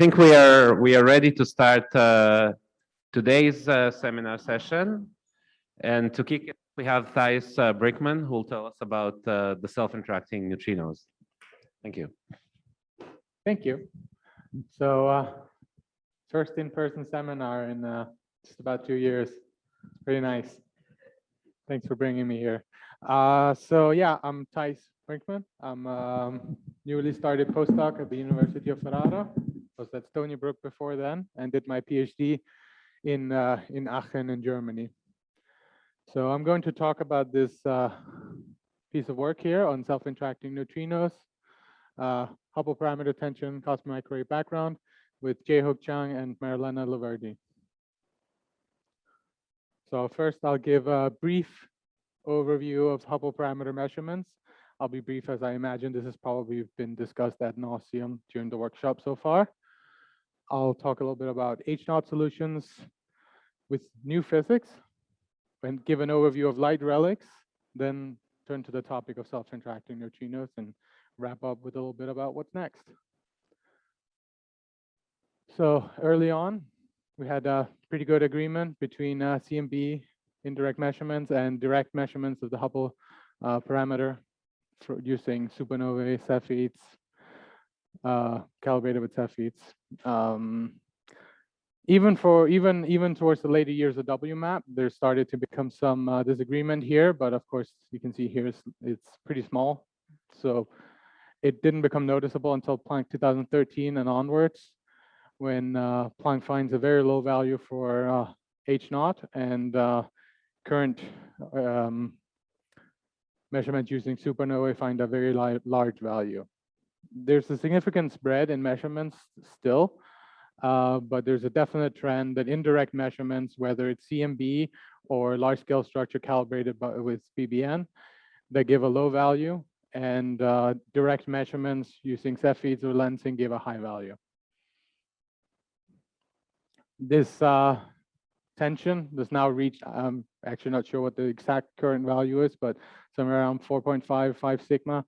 think we are ready to start today's seminar session. And to kick it, we have Thejs Brinckmann, who will tell us about the self-interacting neutrinos. Thank you. Thank you. So first in-person seminar in just about 2 years. Pretty nice. Thanks for bringing me here. So yeah, I'm Thejs Brinckmann. I'm newly started postdoc at the University of Ferrara. I was at Stony Brook before then and did my PhD in Aachen in Germany. So I'm going to talk about this piece of work here on self-interacting neutrinos, Hubble parameter tension, cosmic microwave background with Jae-Hook Chang and Marilena Laverdi. So first I'll give a brief overview of Hubble parameter measurements. I'll be brief as I imagine this has probably been discussed ad nauseum during the workshop so far. I'll talk a little bit about H0 solutions with new physics and give an overview of light relics, then turn to the topic of self-interacting neutrinos and wrap up with a little bit about what's next. So early on, we had a pretty good agreement between CMB indirect measurements and direct measurements of the Hubble parameter for using supernovae, Cepheids, calibrated with Cepheids. Even towards the later years of WMAP, there started to become some disagreement here, but of course you can see here it's pretty small. So it didn't become noticeable until Planck 2013 and onwards, when Planck finds a very low value for H0 and current measurements using supernovae find a very large value. There's a significant spread in measurements still, but there's a definite trend that indirect measurements, whether it's CMB or large-scale structure calibrated with BBN, that give a low value, and direct measurements using Cepheids or lensing give a high value. This tension does now reach, I'm actually not sure what the exact current value is, but somewhere around 4.55 sigma.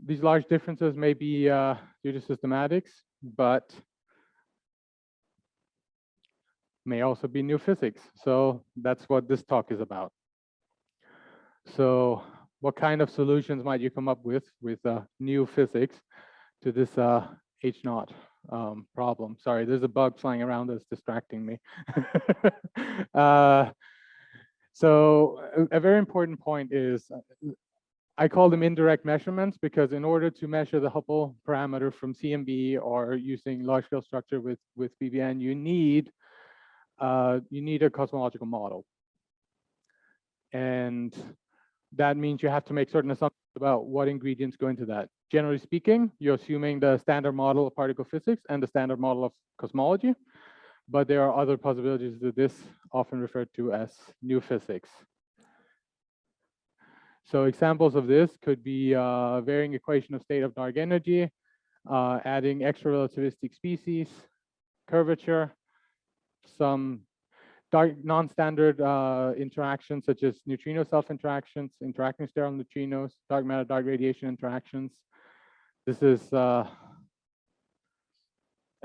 These large differences may be due to systematics, but may also be new physics. So that's what this talk is about. So what kind of solutions might you come up with new physics to this H0 problem? Sorry, there's a bug flying around that's distracting me. So a very important point is, I call them indirect measurements because in order to measure the Hubble parameter from CMB or using large-scale structure with BBN, you need a cosmological model. And that means you have to make certain assumptions about what ingredients go into that. Generally speaking, you're assuming the standard model of particle physics and the standard model of cosmology, but there are other possibilities that this often referred to as new physics. So examples of this could be varying equation of state of dark energy, adding extra relativistic species, curvature, some non-standard interactions such as neutrino self-interactions, interacting sterile neutrinos, dark matter dark radiation interactions. This is a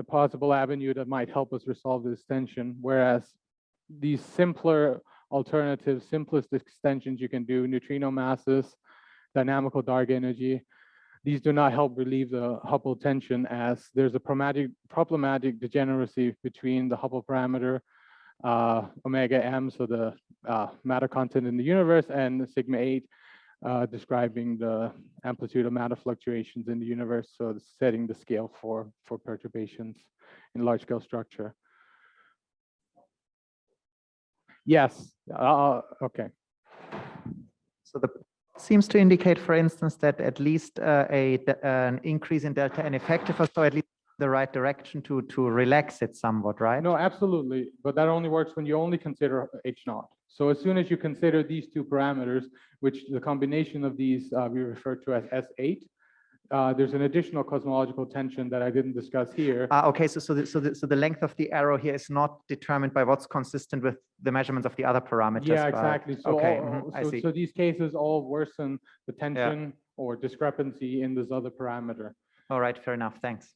possible avenue that might help us resolve this tension, whereas these simpler alternatives, simplest extensions you can do, neutrino masses, dynamical dark energy, these do not help relieve the Hubble tension, as there's a problematic degeneracy between the Hubble parameter omega m, so the matter content in the universe, and sigma 8, describing the amplitude of matter fluctuations in the universe, so setting the scale for perturbations in large-scale structure. Yes, okay. So the seems to indicate, for instance, that at least an increase in delta n effective, so at least the right direction to relax it somewhat, right? No, absolutely, but that only works when you only consider H0. So as soon as you consider these two parameters, which the combination of these we refer to as S8, there's an additional cosmological tension that I didn't discuss here. Okay, so the length of the arrow here is not determined by what's consistent with the measurements of the other parameters. Yeah, exactly. So, okay, I see. So these cases all worsen the tension or discrepancy in this other parameter. All right, fair enough. Thanks.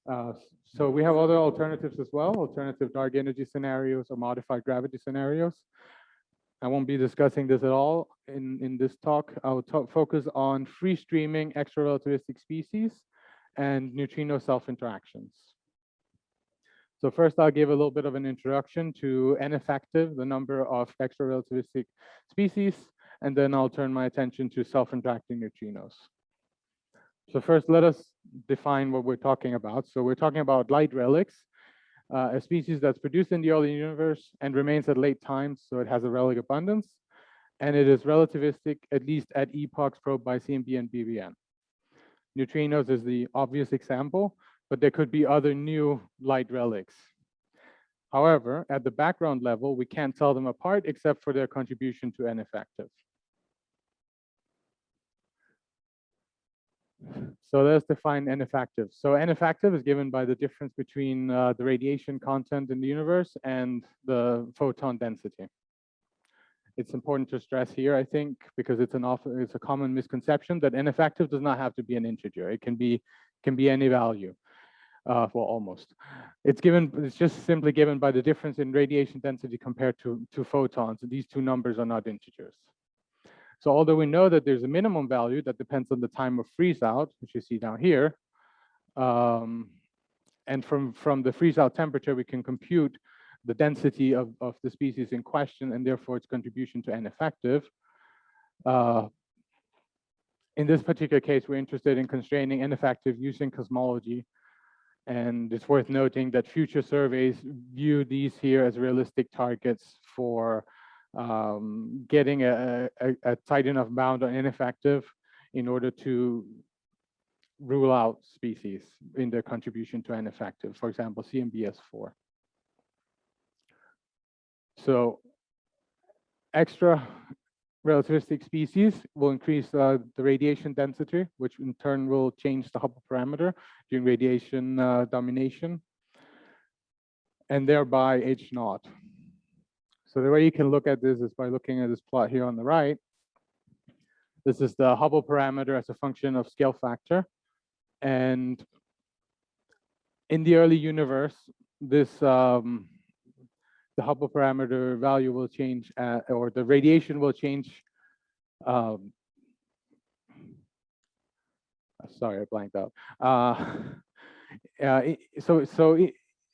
So we have other alternatives as well, alternative dark energy scenarios or modified gravity scenarios. I won't be discussing this at all in this talk. I'll focus on free streaming extra relativistic species and neutrino self-interactions. So first, I'll give a little bit of an introduction to N effective, the number of extra relativistic species, and then I'll turn my attention to self-interacting neutrinos. So first, let us define what we're talking about. So we're talking about light relics, a species that's produced in the early universe and remains at late times, so it has a relic abundance, and it is relativistic, at least at epochs probed by CMB and BBN. Neutrinos is the obvious example, but there could be other new light relics. However, at the background level, we can't tell them apart except for their contribution to N effective. So let's define N effective. So N effective is given by the difference between the radiation content in the universe and the photon density. It's important to stress here, I think, because it's a common misconception that N effective does not have to be an integer. It can be any value. Well, almost. It's just simply given by the difference in radiation density compared to photons. These two numbers are not integers. So although we know that there's a minimum value that depends on the time of freeze out, which you see down here, and from the freeze out temperature, we can compute the density of the species in question and therefore its contribution to N effective. In this particular case, we're interested in constraining N effective using cosmology. And it's worth noting that future surveys view these here as realistic targets for getting a tight enough bound on ineffective in order to rule out species in their contribution to ineffective, for example, CMBS4. So extra relativistic species will increase the radiation density, which in turn will change the Hubble parameter during radiation domination, and thereby H naught. So the way you can look at this is by looking at this plot here on the right. This is the Hubble parameter as a function of scale factor. And in the early universe, this the Hubble parameter value will change, or the radiation will change. Sorry, I blanked out.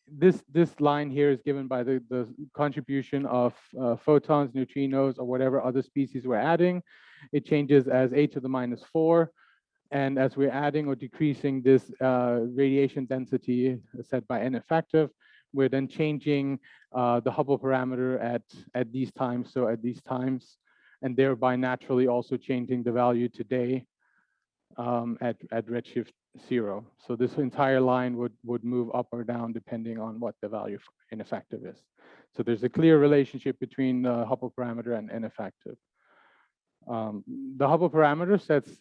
This line here is given by the contribution of photons, neutrinos, or whatever other species we're adding. It changes as (8⁻⁴), and as we're adding or decreasing this radiation density set by N effective, we're then changing the Hubble parameter at these times, so at these times, and thereby naturally also changing the value today at redshift 0. So this entire line would move up or down depending on what the value for ineffective is. So there's a clear relationship between the Hubble parameter and ineffective. The Hubble parameter sets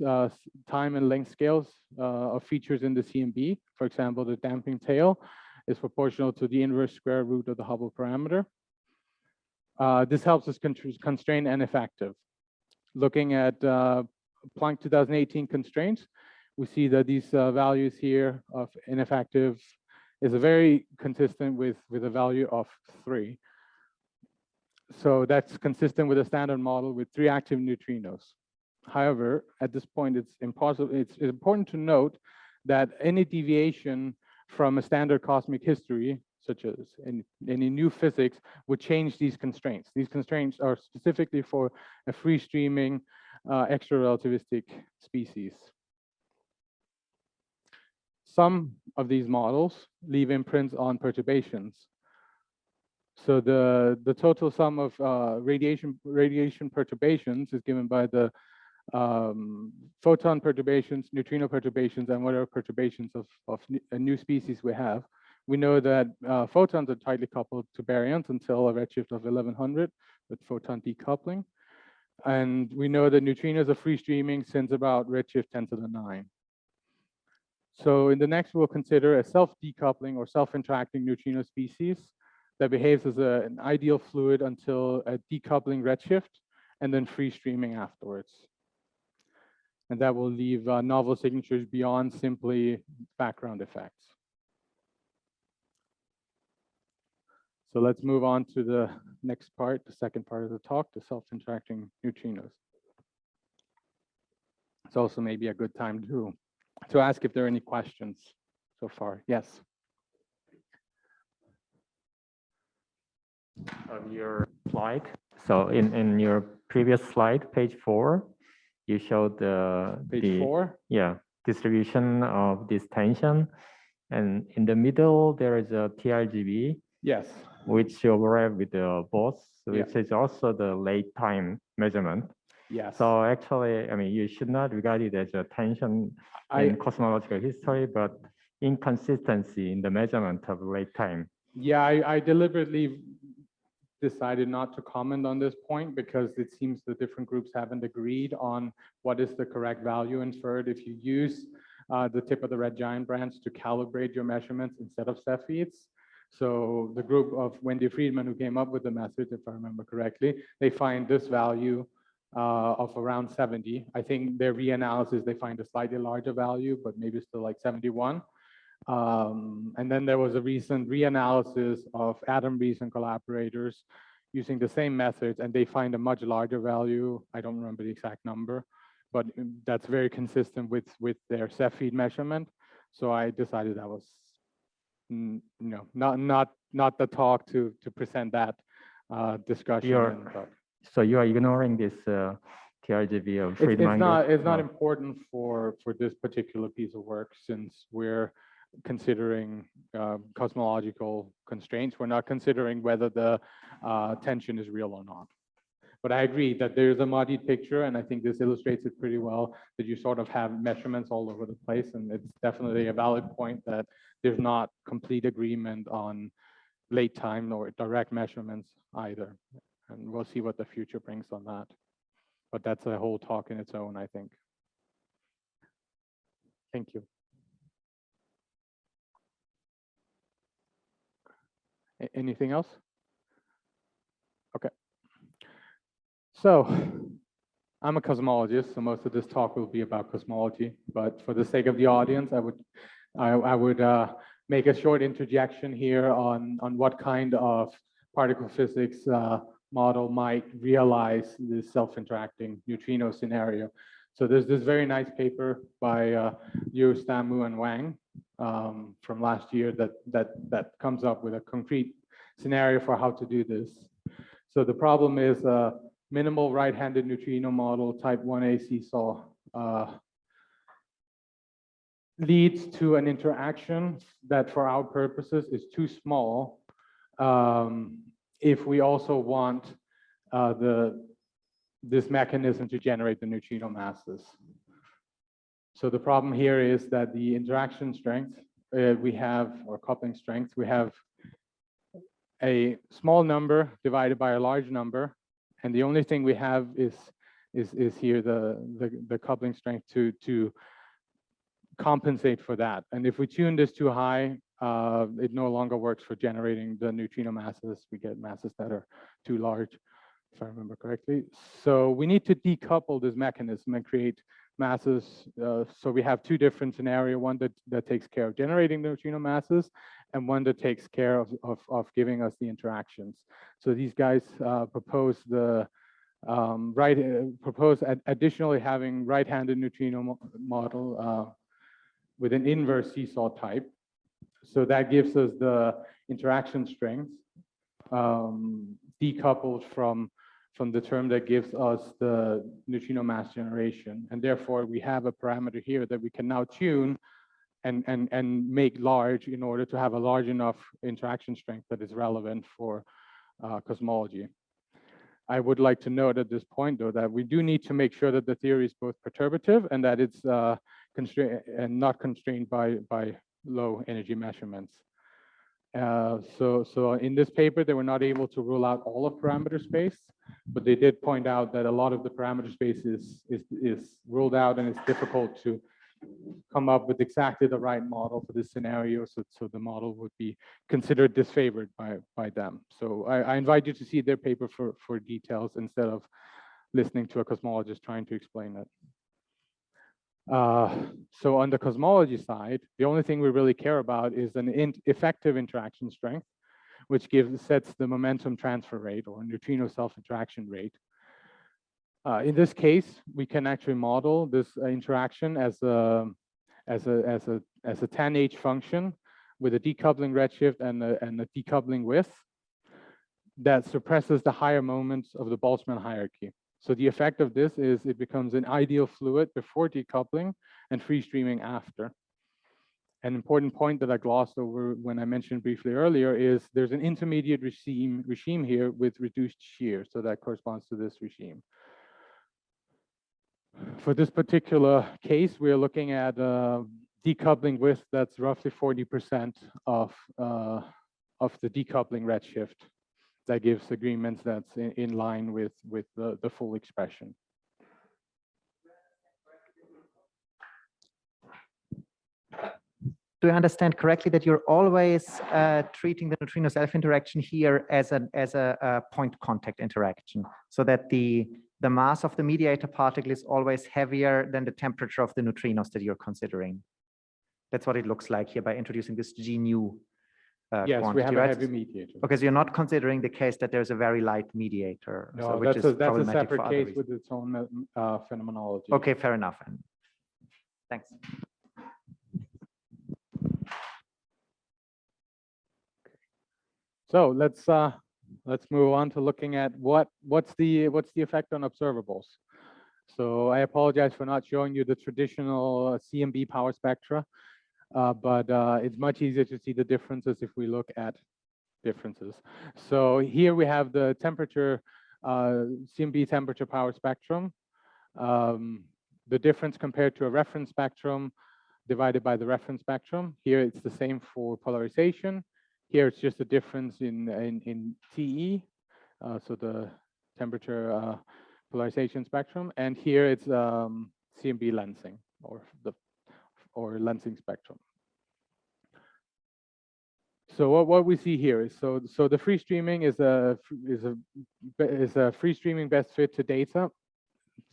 time and length scales of features in the CMB. For example, the damping tail is proportional to the inverse square root of the Hubble parameter. This helps us constrain N effective. Looking at Planck 2018 constraints, we see that these values here of ineffective is very consistent with a value of 3. So that's consistent with a standard model with 3 active neutrinos. However, at this point, it's important to note that any deviation from a standard cosmic history, such as any new physics, would change these constraints. These constraints are specifically for a free streaming extra relativistic species. Some of these models leave imprints on perturbations. So the total sum of radiation perturbations is given by the photon perturbations, neutrino perturbations, and whatever perturbations of a new species we have. We know that photons are tightly coupled to baryons until a redshift of 1100 with photon decoupling. And we know that neutrinos are free streaming since about redshift 10⁹. So in the next, we'll consider a self-decoupling or self-interacting neutrino species that behaves as an ideal fluid until a decoupling redshift and then free streaming afterwards. And that will leave novel signatures beyond simply background effects. So let's move on to the next part, the second part of the talk, the self-interacting neutrinos. It's also maybe a good time to ask if there are any questions so far. Yes. Of your slide. So in your previous slide, page 4, you showed Page 4. Yeah, distribution of this tension. And in the middle, there is a TRGB, Yes. which overlap with the both, which Yeah. is also the late time measurement. Yes. So actually, I mean, you should not regard it as a tension in cosmological history, but inconsistency in the measurement of late time. Yeah, I deliberately decided not to comment on this point because it seems the different groups haven't agreed on what is the correct value inferred if you use the tip of the red giant branch to calibrate your measurements instead of Cepheids. So the group of Wendy Friedman who came up with the method, if I remember correctly, they find this value of around 70. I think their reanalysis, they find a slightly larger value, but maybe still like 71. And then there was a recent reanalysis of Adam Rees and collaborators using the same methods, and they find a much larger value. I don't remember the exact number, but that's very consistent with their Cepheid measurement. So I decided that was not the talk to present that discussion. So you are ignoring this TRGB of Friedman? It's not important for this particular piece of work since we're considering cosmological constraints. We're not considering whether the tension is real or not. But I agree that there's a muddied picture, and I think this illustrates it pretty well, that you sort of have measurements all over the place, and it's definitely a valid point that there's not complete agreement on late time or direct measurements either. And we'll see what the future brings on that. But that's a whole talk in its own, I think. Thank you. Anything else? Okay. So I'm a cosmologist, so most of this talk will be about cosmology. But for the sake of the audience, I would make a short interjection here on what kind of particle physics model might realize this self-interacting neutrino scenario. So there's this very nice paper by Yu, Stamu, and Wang from last year that comes up with a concrete scenario for how to do this. So the problem is a minimal right-handed neutrino model type 1a seesaw leads to an interaction that for our purposes is too small if we also want this mechanism to generate the neutrino masses. So the problem here is that the interaction strength we have, or coupling strength, we have a small number divided by a large number, and the only thing we have is here the coupling strength to compensate for that. And if we tune this too high, it no longer works for generating the neutrino masses. We get masses that are too large, if I remember correctly. So we need to decouple this mechanism and create masses. So we have two different scenarios, one that takes care of generating the neutrino masses and one that takes care of giving us the interactions. So these guys propose additionally having right-handed neutrino model with an inverse seesaw type. So that gives us the interaction strength decoupled from the term that gives us the neutrino mass generation. And therefore, we have a parameter here that we can now tune and make large in order to have a large enough interaction strength that is relevant for cosmology. I would like to note at this point, though, that we do need to make sure that the theory is both perturbative and that it's constrained and not constrained by low energy measurements. So in this paper, they were not able to rule out all of parameter space, but they did point out that a lot of the parameter space is ruled out, and it's difficult to come up with exactly the right model for this scenario. So the model would be considered disfavored by them. So I invite you to see their paper for details instead of listening to a cosmologist trying to explain it. So on the cosmology side, the only thing we really care about is an effective interaction strength, which sets the momentum transfer rate or neutrino self-interaction rate. In this case, we can actually model this interaction as a tan H function with a decoupling redshift and a decoupling width that suppresses the higher moments of the Boltzmann hierarchy. So the effect of this is it becomes an ideal fluid before decoupling and free streaming after. An important point that I glossed over when I mentioned briefly earlier is there's an intermediate regime here with reduced shear. So that corresponds to this regime. For this particular case, we are looking at decoupling width that's roughly 40% of the decoupling redshift. That gives agreements that's in line with the full expression. Do I understand correctly that you're always treating the neutrino self-interaction here as a point contact interaction, so that the mass of the mediator particle is always heavier than the temperature of the neutrinos that you're considering? That's what it looks like here by introducing this G nu. Yes, quantity, we have right? a heavy mediator. Okay, so you're not considering the case that there's a very light mediator. No, so, which that's a separate case with its own phenomenology. Okay, fair enough. Thanks. So let's move on to looking at what's the effect on observables. So I apologize for not showing you the traditional CMB power spectra. But it's much easier to see the differences if we look at differences. So here we have the temperature, CMB temperature power spectrum. The difference compared to a reference spectrum divided by the reference spectrum. Here it's the same for polarization. Here it's just a difference in TE, so the temperature polarization spectrum. And here it's CMB lensing or lensing spectrum. So what we see here is so the free streaming is a free streaming best fit to data.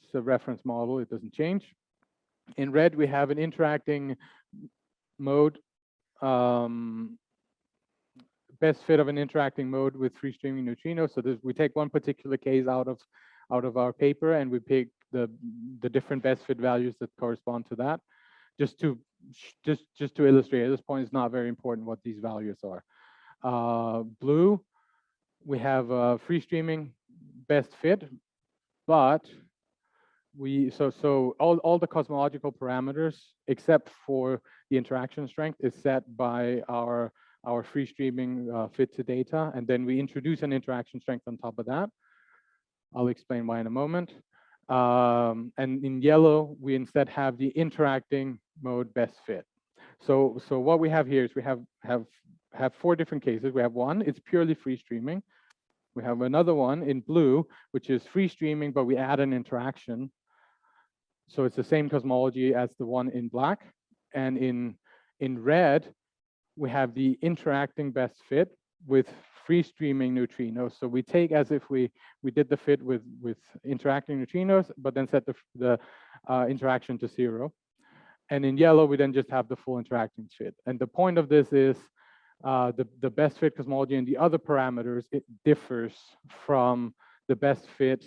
It's a reference model, it doesn't change. In red we have an interacting mode, best fit of an interacting mode with free streaming neutrinos. So we take one particular case out of our paper and we pick the different best fit values that correspond to that. Just to illustrate, at this point, it's not very important what these values are. Blue, we have free streaming best fit, but all the cosmological parameters except for the interaction strength is set by our free streaming fit to data, and then we introduce an interaction strength on top of that. I'll explain why in a moment. And in yellow, we instead have the interacting mode best fit. So what we have here is we have four different cases. We have one, it's purely free streaming. We have another one in blue, which is free streaming, but we add an interaction. So it's the same cosmology as the one in black. And in red, we have the interacting best fit with free streaming neutrinos. So we take as if we did the fit with interacting neutrinos, but then set the interaction to 0. And in yellow, we then just have the full interacting fit. And the point of this is the best fit cosmology and the other parameters, it differs from the best fit,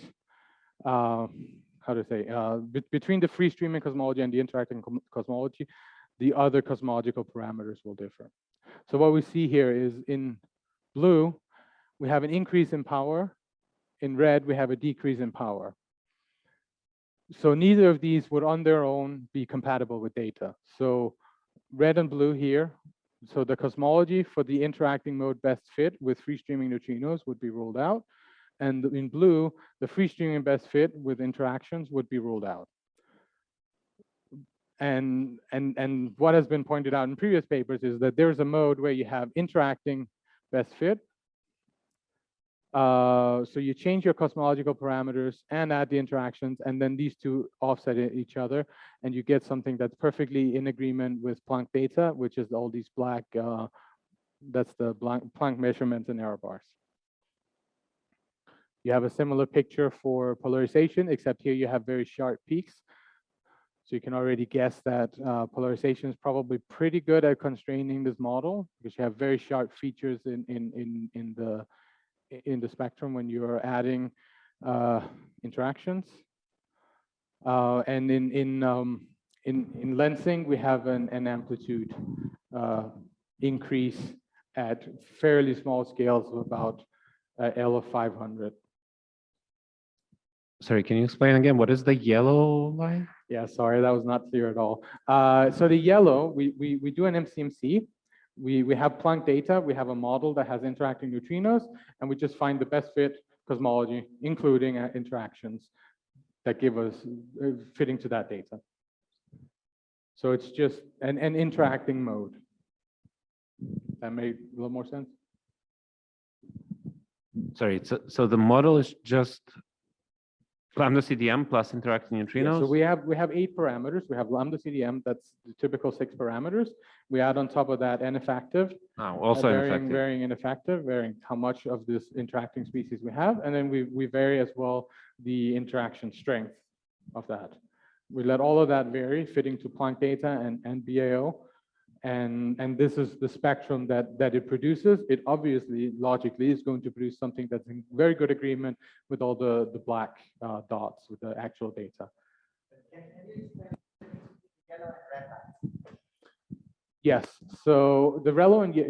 between the free streaming cosmology and the interacting cosmology, the other cosmological parameters will differ. So what we see here is in blue, we have an increase in power. In red, we have a decrease in power. So neither of these would on their own be compatible with data. So red and blue here, so the cosmology for the interacting mode best fit with free streaming neutrinos would be ruled out. And in blue, the free streaming best fit with interactions would be ruled out. And what has been pointed out in previous papers is that there's a mode where you have interacting best fit. So you change your cosmological parameters and add the interactions, and then these two offset each other, and you get something that's perfectly in agreement with Planck data, which is all these black, that's the Planck measurements and error bars. You have a similar picture for polarization, except here you have very sharp peaks. So you can already guess that polarization is probably pretty good at constraining this model because you have very sharp features in the spectrum when you are adding interactions. And in lensing, we have an amplitude increase at fairly small scales of about L of 500. Sorry, can you explain again? What is the yellow line? Yeah, sorry, that was not clear at all. So the yellow, we do an MCMC. We have Planck data. We have a model that has interacting neutrinos, and we just find the best fit cosmology, including interactions that give us fitting to that data. So it's just an interacting mode. That made a little more sense? Sorry, so the model is just lambda CDM plus interacting neutrinos? Yeah, so we have 8 parameters. We have lambda CDM, that's the typical 6 parameters. We add on top of that n effective. Also varying n effective, varying how much of this interacting species we have. And then we vary as well the interaction strength of that. We let all of that vary, fitting to Planck data and BAO. And this is the spectrum that it produces. It obviously, logically, is going to produce something that's in very good agreement with all the black dots, with the actual data. Yes, so the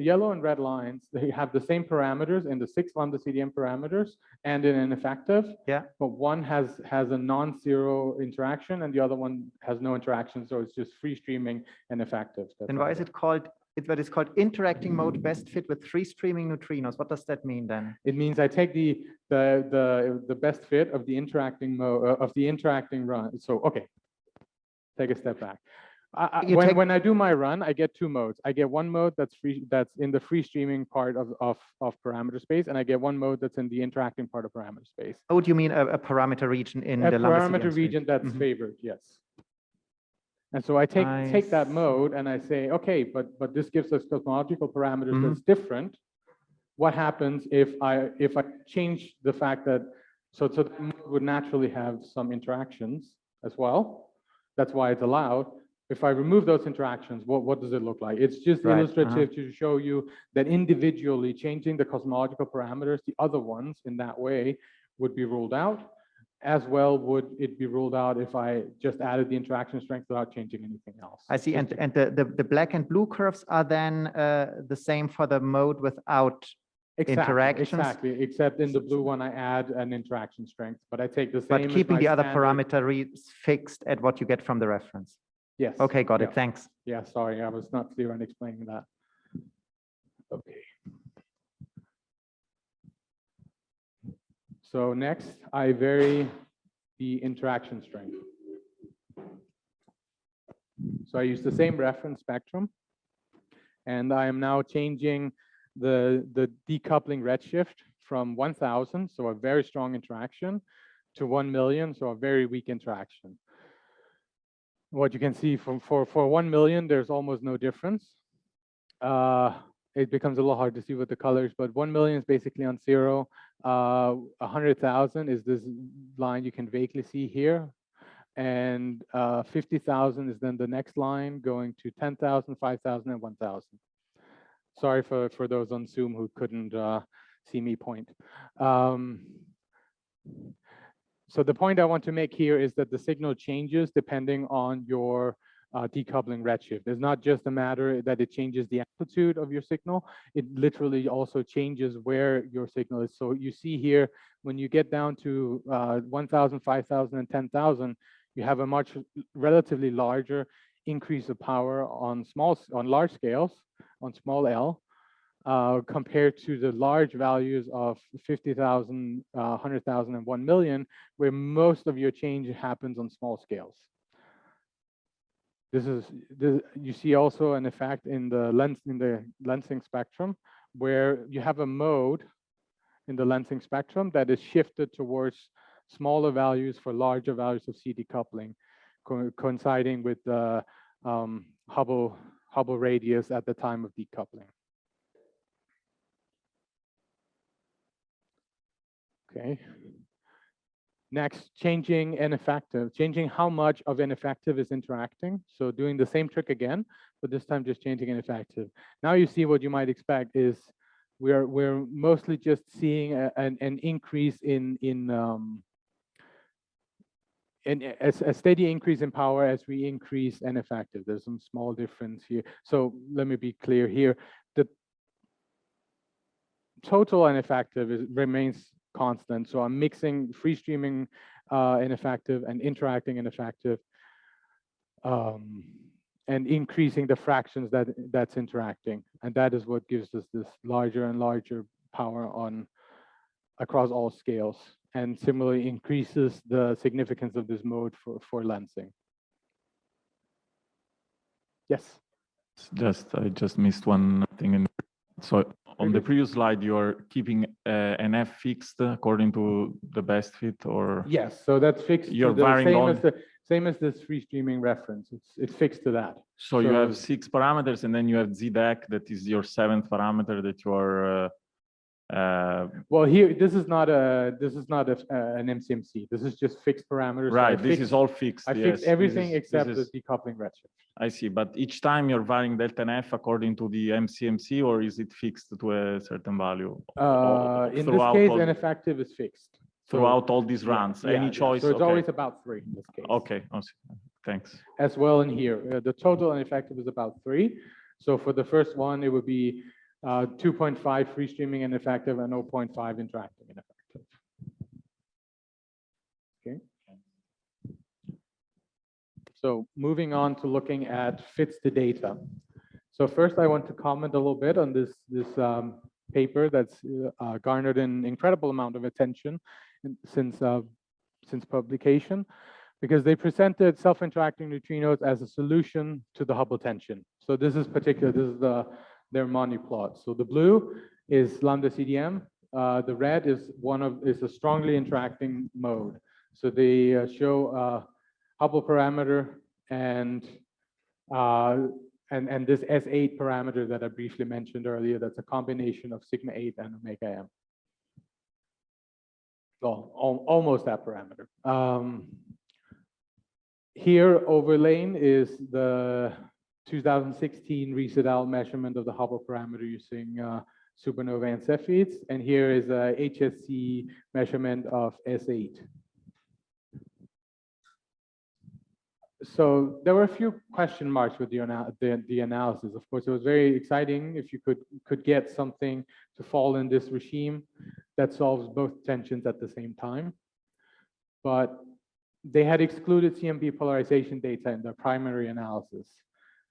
yellow and red lines, they have the same parameters in the 6 lambda CDM parameters and in an effective. Yeah. But one has a non-zero interaction and the other one has no interaction, so it's just free streaming and effective. Then why is it called? What is called interacting mode best fit with free streaming neutrinos? What does that mean then? It means I take the best fit of the interacting mode of the interacting run. So okay, take a step back. When I do my run, I get 2 modes. I get one mode that's in the free streaming part of parameter space, and I get one mode that's in the interacting part of parameter space. Oh, do you mean a parameter region in the lambda parameter CDM region that's favored? Yes. And so I take that mode and I say, okay, but this gives us cosmological parameters that's different. What happens if I change the fact that so the mode would naturally have some interactions as well? That's why it's allowed. If I remove those interactions, what does it look like? It's just illustrative to show you that individually changing the cosmological parameters, the other ones in that way would be ruled out. As well would it be ruled out if I just added the interaction strength without changing anything else. I see, and the black and blue curves are then the same for the mode without interactions? Exactly, except in the blue one I add an interaction strength, but I take the same. But keeping the other parameter fixed at what you get from the reference. Yes. Okay, got it. Thanks. Yeah, sorry, I was not clear on explaining that. Okay. So next, I vary the interaction strength. So I use the same reference spectrum, and I am now changing the decoupling redshift from 1000, so a very strong interaction, to 1 million, so a very weak interaction. What you can see for 1 million, there's almost no difference. It becomes a little hard to see with the colors, but 1 million is basically on 0. 100,000 is this line you can vaguely see here. And 50,000 is then the next line going to 10,000, 5,000, and 1,000. Sorry for those on Zoom who couldn't see me point. So the point I want to make here is that the signal changes depending on your decoupling redshift. It's not just a matter that it changes the amplitude of your signal, it literally also changes where your signal is. So you see here, when you get down to 1,000, 5,000, and 10,000, you have a much relatively larger increase of power on large scales, on small l, compared to the large values of 50,000, 100,000, and 1 million, where most of your change happens on small scales. You see also an effect in the lensing spectrum, where you have a mode in the lensing spectrum that is shifted towards smaller values for larger values of C decoupling, coinciding with the Hubble radius at the time of decoupling. Okay. Next, changing N effective, changing how much of N effective is interacting. So doing the same trick again, but this time just changing N effective. Now you see what you might expect is we're mostly just seeing an increase a steady increase in power as we increase N effective. There's some small difference here. So let me be clear here. The total N effective remains constant. So I'm mixing free streaming ineffective and interacting ineffective, and increasing the fractions that's interacting. And that is what gives us this larger and larger power across all scales, and similarly increases the significance of this mode for lensing. Yes. I just missed one thing. So on the previous slide, you are keeping an F fixed according to the best fit, or? Yes, so that's fixed. You're to the varying same as this free streaming reference. It's fixed to that. So you have 6 parameters, and then you have ZDEC, that is your 7th parameter that you are. Well, here this is not an MCMC. This is just fixed parameters. Right. This is all fixed. I fixed everything except the decoupling redshift. I see. But each time you're varying delta and F according to the MCMC, or is it fixed to a certain value? In this case, N effective is fixed. Throughout all these runs, any choice? So it's always about 3 in this case. Okay, thanks. As well in here, the total N effective is about 3. So for the first one, it would be 2.5 free streaming ineffective and 0.5 interacting ineffective. Okay. So moving on to looking at fits to data. So first, I want to comment a little bit on this paper that's garnered an incredible amount of attention since publication, because they presented self-interacting neutrinos as a solution to the Hubble tension. So this is their Monty plot. So the blue is lambda CDM. The red is a strongly interacting mode. So they show Hubble parameter and this S8 parameter that I briefly mentioned earlier. That's a combination of sigma 8 and omega m. Well, almost that parameter. Here overlain is the 2016 Reset-Al measurement of the Hubble parameter using supernova and Cepheids, and here is a HSC measurement of S8. So there were a few question marks with the analysis. Of course, it was very exciting if you could get something to fall in this regime that solves both tensions at the same time. But they had excluded CMB polarization data in their primary analysis.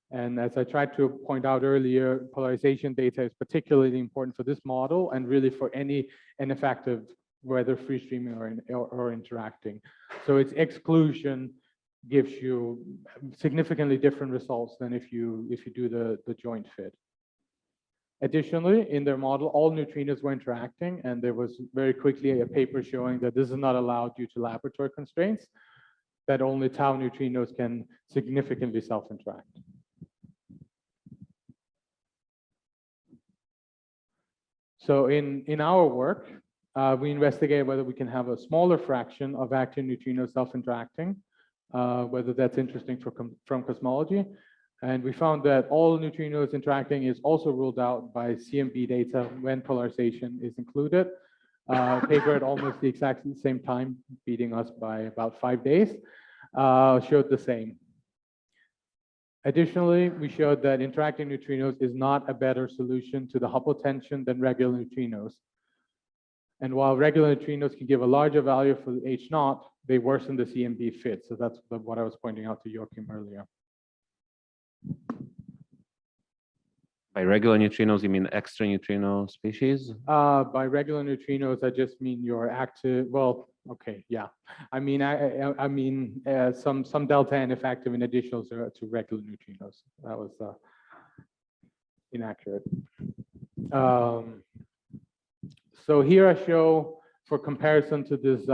And as I tried to point out earlier, polarization data is particularly important for this model and really for any ineffective, whether free streaming or interacting. So its exclusion gives you significantly different results than if you do the joint fit. Additionally, in their model, all neutrinos were interacting, and there was very quickly a paper showing that this is not allowed due to laboratory constraints, that only tau neutrinos can significantly self-interact. So in our work, we investigated whether we can have a smaller fraction of active neutrinos self-interacting, whether that's interesting from cosmology. And we found that all neutrinos interacting is also ruled out by CMB data when polarization is included. Paper at almost the exact same time, beating us by about 5 days, showed the same. Additionally, we showed that interacting neutrinos is not a better solution to the Hubble tension than regular neutrinos. And while regular neutrinos can give a larger value for the H0, they worsen the CMB fit. So that's what I was pointing out to Joachim earlier. By regular neutrinos, you mean extra neutrino species? By regular neutrinos, I just mean your active. Well, okay, yeah. I mean, I mean some delta N effective in addition to regular neutrinos. That was inaccurate. So here I show, for comparison to this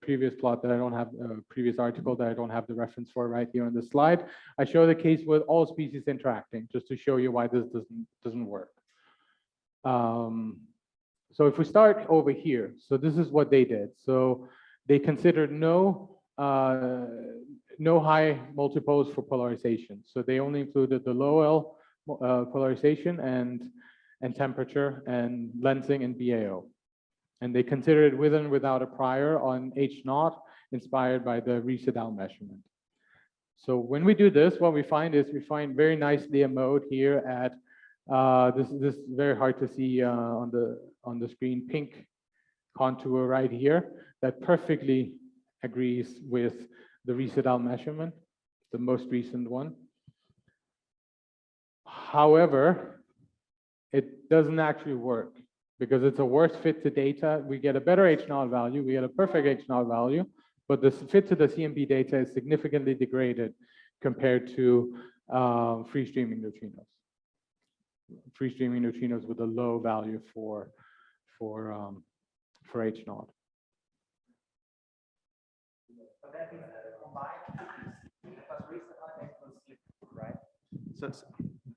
previous plot that I don't have, previous article that I don't have the reference for right here on the slide, I show the case with all species interacting, just to show you why this doesn't work. So if we start over here, so this is what they did. So they considered no high multiples for polarization. So they only included the low L polarization and temperature and lensing and BAO. And they considered it with and without a prior on H0 inspired by the Rees et al. Measurement. So when we do this, what we find is we find very nicely a mode here at this is very hard to see on the screen, pink contour right here that perfectly agrees with the Rees et al. Measurement, the most recent one. However, it doesn't actually work because it's a worse fit to data. We get a better H0 value, we get a perfect H0 value, but the fit to the CMB data is significantly degraded compared to free streaming neutrinos. Free streaming neutrinos with a low value for H0.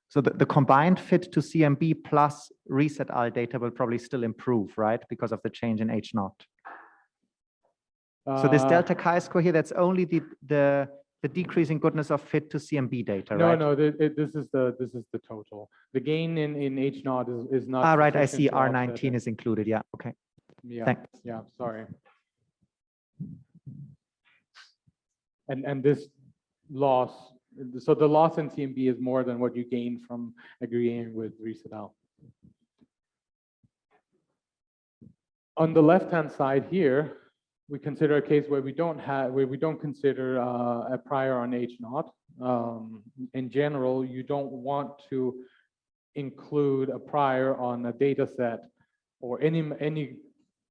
So the combined fit to CMB plus Rees et al. Data will probably still improve, right? Because of the change in H0. So this delta chi-score here, that's only the decreasing goodness of fit to CMB data, right? No, this is the total. The gain in H0 is not. Ah, right. I see. sufficient to offset R19 it. is included. Yeah. Okay. Yeah. Thanks. Yeah. Sorry. And this loss. So the loss in CMB is more than what you gain from agreeing with Rees et al. On the left-hand side here, we consider a case where we don't consider a prior on H0. In general, you don't want to include a prior on a data set or any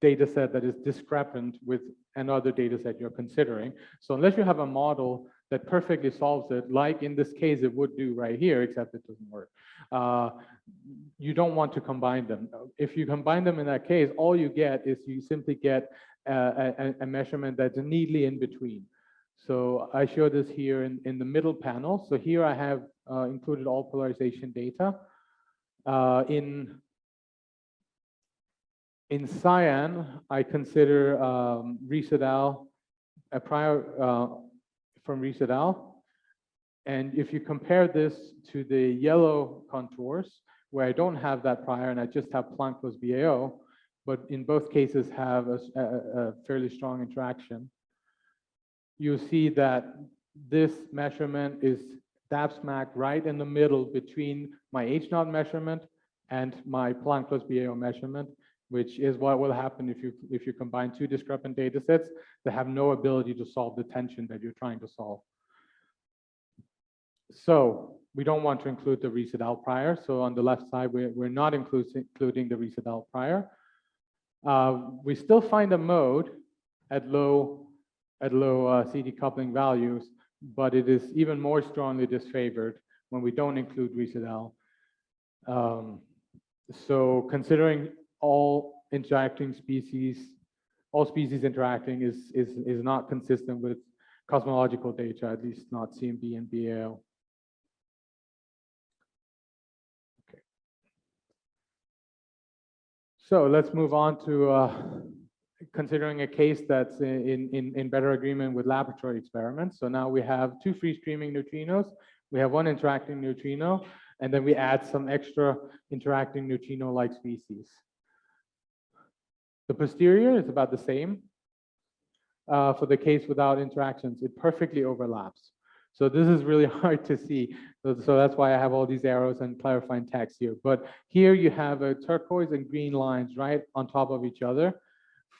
data set that is discrepant with another data set you're considering. So unless you have a model that perfectly solves it, like in this case it would do right here, except it doesn't work, you don't want to combine them. If you combine them in that case, all you get is you simply get a measurement that's neatly in between. So I show this here in the middle panel. So here I have included all polarization data. In cyan, I consider Rees et al. A prior from Rees et al. And if you compare this to the yellow contours, where I don't have that prior and I just have Planck plus BAO, but in both cases have a fairly strong interaction, you see that this measurement is dab smack right in the middle between my H0 measurement and my Planck plus BAO measurement, which is what will happen if you combine two discrepant data sets that have no ability to solve the tension that you're trying to solve. So we don't want to include the Rees et al. Prior. So on the left side, we're not including the Rees et al. Prior. We still find a mode at low CD coupling values, but it is even more strongly disfavored when we don't include Rees et al. So considering all interacting species, all species interacting is not consistent with cosmological data, at least not CMB and BAO. Okay. So let's move on to considering a case that's in better agreement with laboratory experiments. So now we have two free streaming neutrinos, we have one interacting neutrino, and then we add some extra interacting neutrino-like species. The posterior is about the same. For the case without interactions, it perfectly overlaps. So this is really hard to see. So that's why I have all these arrows and clarifying text here. But here you have a turquoise and green lines right on top of each other.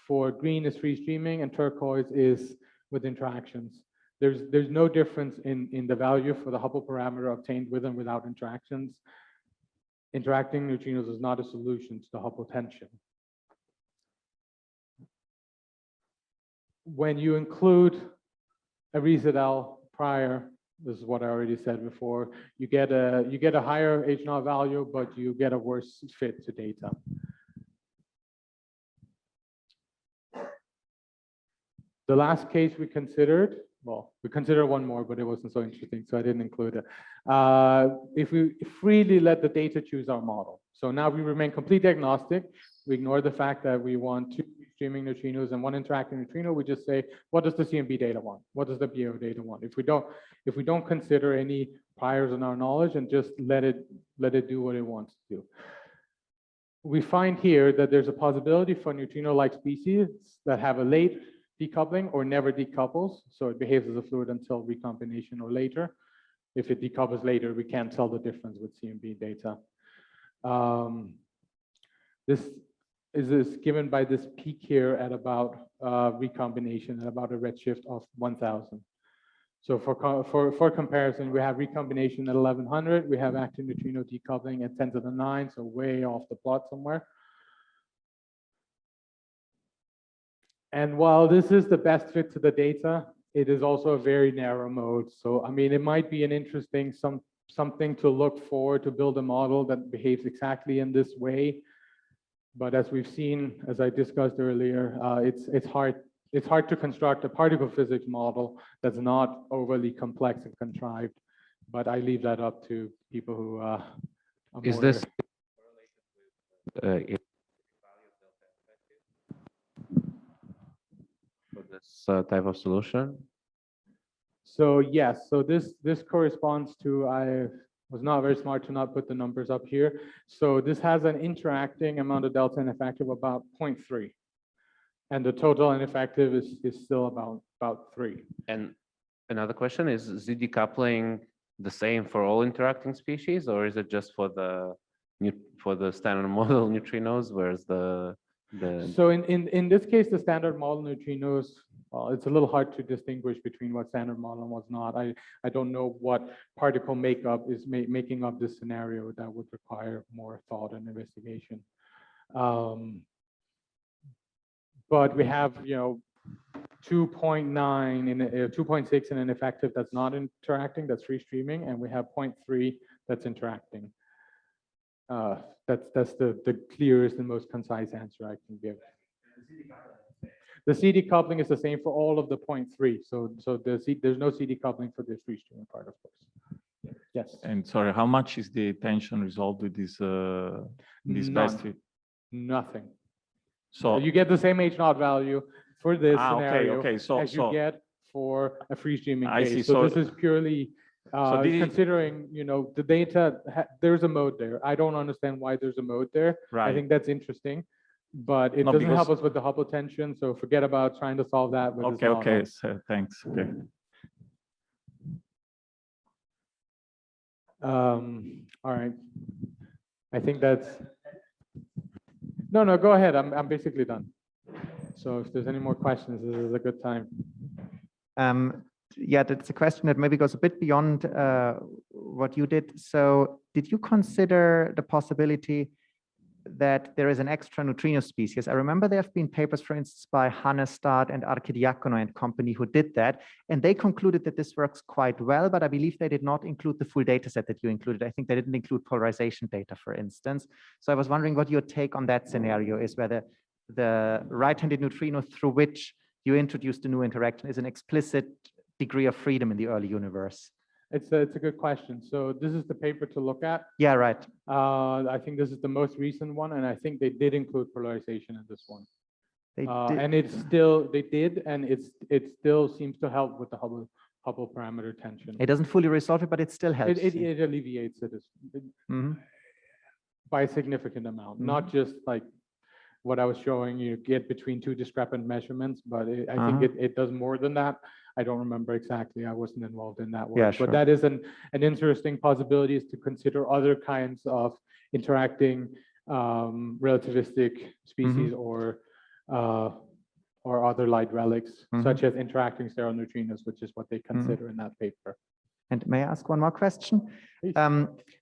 For green is free streaming and turquoise is with interactions. There's no difference in the value for the Hubble parameter obtained with and without interactions. Interacting neutrinos is not a solution to the Hubble tension. When you include a Rees et al. Prior, this is what I already said before, you get a higher H0 value, but you get a worse fit to data. The last case we considered, well, we considered one more, but it wasn't so interesting, so I didn't include it. If we freely let the data choose our model. So now we remain completely agnostic. We ignore the fact that we want two streaming neutrinos and one interacting neutrino, we just say, what does the CMB data want? What does the BO data want? If we don't consider any priors in our knowledge and just let it do what it wants to do. We find here that there's a possibility for neutrino-like species that have a late decoupling or never decouples. So it behaves as a fluid until recombination or later. If it decouples later, we can't tell the difference with CMB data. This is given by this peak here at about recombination at about a redshift of 1000. So for comparison, we have recombination at 1100. We have active neutrino decoupling at 10 to the 9, so way off the plot somewhere. And while this is the best fit to the data, it is also a very narrow mode. So I mean, it might be an interesting something to look for to build a model that behaves exactly in this way. But as we've seen, as I discussed earlier, it's hard to construct a particle physics model that's not overly complex and contrived. But I leave that up to people who are Is more this for this type of solution? So yes, so this corresponds to, I was not very smart to not put the numbers up here. So this has an interacting amount of delta and effective about 0.3. And the total and effective is still about 3. And another question is the decoupling the same for all interacting species, or is it just for the standard model neutrinos, whereas the So in this case, the standard model neutrinos, well, it's a little hard to distinguish between what's standard model and what's not. I don't know what particle makeup is making up this scenario that would require more thought and investigation. But we have, 2.9 and 2.6 in an effective that's not interacting, that's free streaming, and we have 0.3 that's interacting. That's the clearest and most concise answer I can give. The CD coupling is the same for all of the 0.3. So there's no CD coupling for the free streaming part, of course. Yes. And sorry, how much is the tension resolved with this best fit? Nothing. So you get the same H0 value for this scenario okay. as you get for a free streaming I case. see. So this is purely considering, the data, there's a mode there. I don't understand why there's a mode there. Right. I think that's interesting, but it doesn't help us with the Hubble tension. So forget about trying to solve that with this model. Okay. So, thanks. Okay. All right. I think that's. No, go ahead. I'm basically done. So if there's any more questions, this is a good time. Yeah, that's a question that maybe goes a bit beyond what you did. So did you consider the possibility that there is an extra neutrino species? I remember there have been papers, for instance, by Hannestad and Archidiakono and company who did that, and they concluded that this works quite well, but I believe they did not include the full data set that you included. I think they didn't include polarization data, for instance. So I was wondering what your take on that scenario is, whether the right-handed neutrino through which you introduced the new interaction is an explicit degree of freedom in the early universe. It's a good question. So this is the paper to look at. Yeah, right. I think this is the most recent one, and I think they did include polarization in this one. They did, and it still seems to help with the Hubble parameter tension. It doesn't fully resolve it, but it still helps. It alleviates it by a significant amount, not just like what I was showing you get between two discrepant measurements, but I think it does more than that. I don't remember exactly. I wasn't involved in that work. Yeah, sure. But that is an interesting possibility, is to consider other kinds of interacting relativistic species or other light relics, such as interacting stereo neutrinos, which is what they consider in that paper. And may I ask one more question?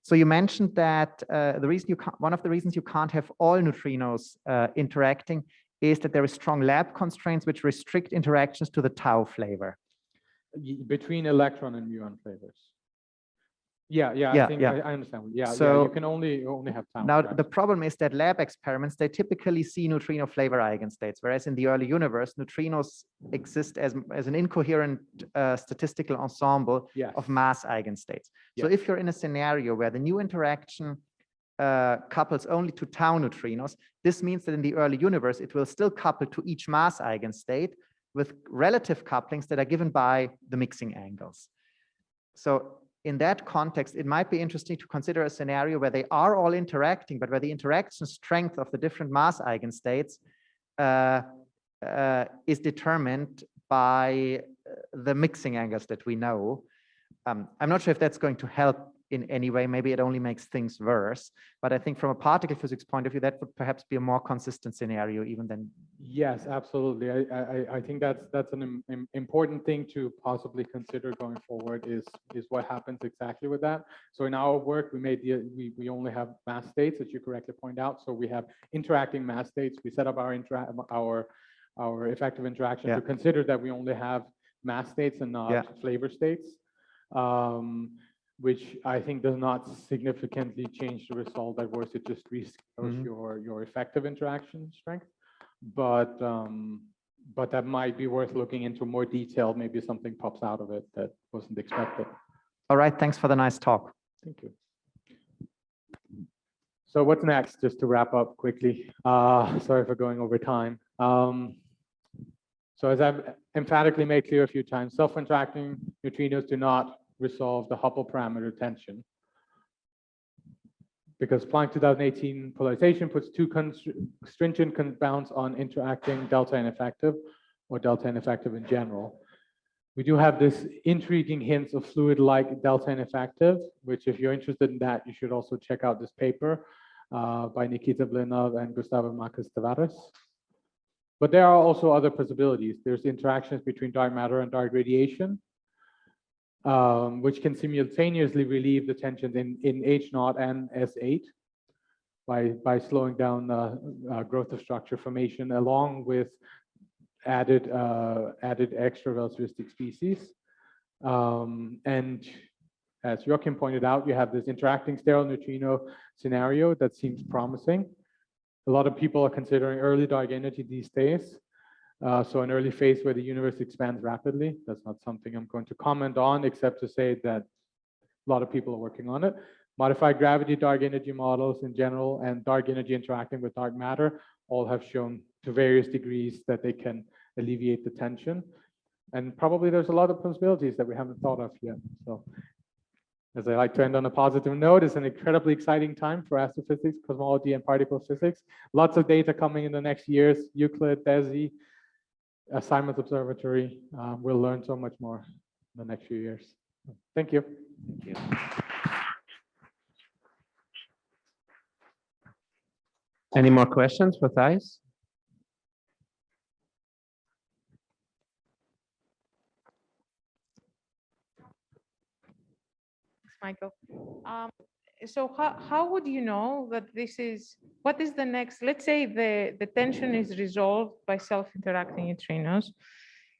So you mentioned that one of the reasons you can't have all neutrinos interacting is that there are strong lab constraints which restrict interactions to the tau flavor. Between electron and muon flavors. I think I understand. So you can only have tau. Now the problem is that lab experiments, they typically see neutrino flavor eigenstates, whereas in the early universe, neutrinos exist as an incoherent statistical ensemble of mass eigenstates. So if you're in a scenario where the new interaction couples only to tau neutrinos, this means that in the early universe, it will still couple to each mass eigenstate with relative couplings that are given by the mixing angles. So in that context, it might be interesting to consider a scenario where they are all interacting, but where the interaction strength of the different mass eigenstates is determined by the mixing angles that we know. I'm not sure if that's going to help in any way. Maybe it only makes things worse. But I think from a particle physics point of view, that would perhaps be a more consistent scenario even than. Yes, absolutely. I think that's an important thing to possibly consider going forward is what happens exactly with that. So in our work, we only have mass states, as you correctly point out. So we have interacting mass states. We set up our effective interaction to consider that we only have mass states and not flavor states. Which I think does not significantly change the result. That works, it just rescales your effective interaction strength. But that might be worth looking into more detail. Maybe something pops out of it that wasn't expected. All right, thanks for the nice talk. Thank you. So what's next, just to wrap up quickly? Sorry for going over time. So as I've emphatically made clear a few times, self-interacting neutrinos do not resolve the Hubble parameter tension, because Planck 2018 polarization puts two stringent bounds on interacting delta N effective, or delta N effective in general. We do have this intriguing hints of fluid-like delta N effective, which if you're interested in that, you should also check out this paper by Nikita Blinov and Gustavo Marcus Tavares. But there are also other possibilities. There's interactions between dark matter and dark radiation, which can simultaneously relieve the tensions in H0 and S8 by slowing down growth of structure formation along with added extra relativistic species. And as Joachim pointed out, you have this interacting sterile neutrino scenario that seems promising. A lot of people are considering early dark energy these days. So an early phase where the universe expands rapidly. That's not something I'm going to comment on, except to say that a lot of people are working on it. Modified gravity dark energy models in general and dark energy interacting with dark matter all have shown to various degrees that they can alleviate the tension. And probably there's a lot of possibilities that we haven't thought of yet. So as I like to end on a positive note, it's an incredibly exciting time for astrophysics, cosmology, and particle physics. Lots of data coming in the next years. Euclid, DESI, Simon's Observatory. We'll learn so much more in the next few years. Thank you. Thank you. Any more questions for Thijs? Michael. So how would you know that this is, what is the next, let's say the tension is resolved by self-interacting neutrinos.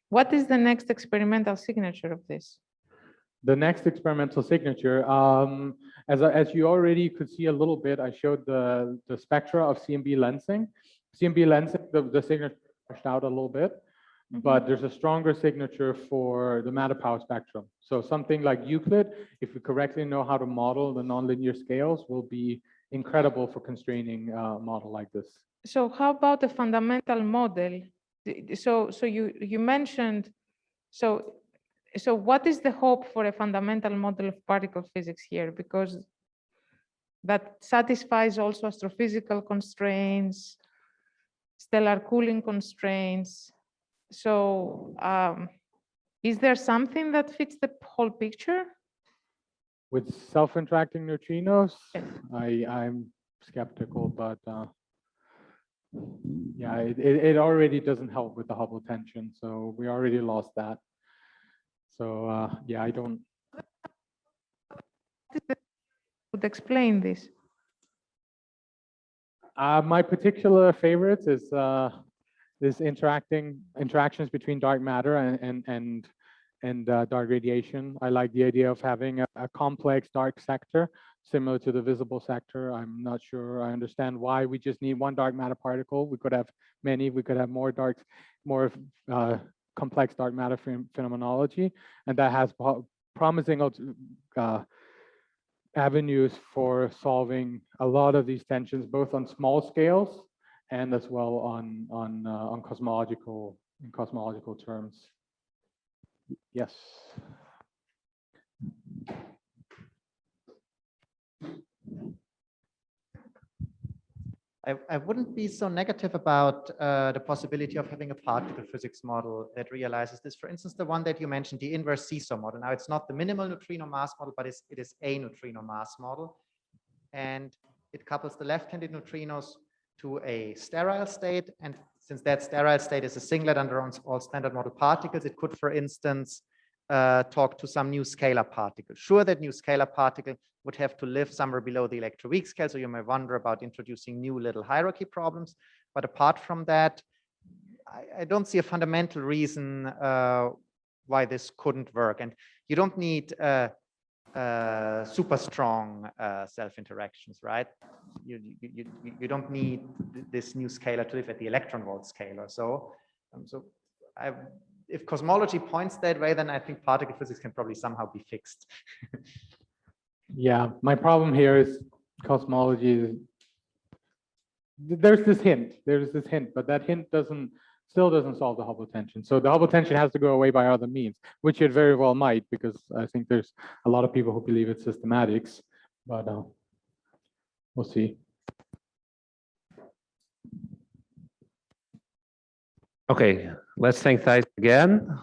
What is the next experimental signature of this? The next experimental signature, as you already could see a little bit, I showed the spectra of CMB lensing. CMB lensing, the signature pushed out a little bit. But there's a stronger signature for the matter power spectrum. So something like Euclid, if we correctly know how to model the nonlinear scales, will be incredible for constraining a model like this. So how about a fundamental model? So you mentioned, so what is the hope for a fundamental model of particle physics here? Because that satisfies also astrophysical constraints, stellar cooling constraints. So is there something that fits the whole picture? With self-interacting neutrinos, I'm skeptical, but yeah, it already doesn't help with the Hubble tension. So we already lost that. So yeah, I don't. Would explain this. My particular favorite is this interactions between dark matter and dark radiation. I like the idea of having a complex dark sector similar to the visible sector. I'm not sure I understand why we just need one dark matter particle. We could have many. We could have more complex dark matter phenomenology, and that has promising avenues for solving a lot of these tensions, both on small scales and as well on cosmological terms. Yes. I wouldn't be so negative about the possibility of having a particle physics model that realizes this. For instance, the one that you mentioned, the inverse seesaw model. Now, it's not the minimal neutrino mass model, but it is a neutrino mass model. And it couples the left-handed neutrinos to a sterile state. And since that sterile state is a singlet under all standard model particles, it could, for instance, talk to some new scalar particle. Sure, that new scalar particle would have to live somewhere below the electroweak scale, so you may wonder about introducing new little hierarchy problems. But apart from that, I don't see a fundamental reason why this couldn't work. And you don't need super strong self-interactions, right? You don't need this new scalar to live at the electron volt scalar. So, if cosmology points that way, then I think particle physics can probably somehow be fixed. Yeah, my problem here is cosmology. There's this hint, but that hint still doesn't solve the Hubble tension. So the Hubble tension has to go away by other means, which it very well might, because I think there's a lot of people who believe it's systematics, but we'll see. Okay, let's thank Thijs again.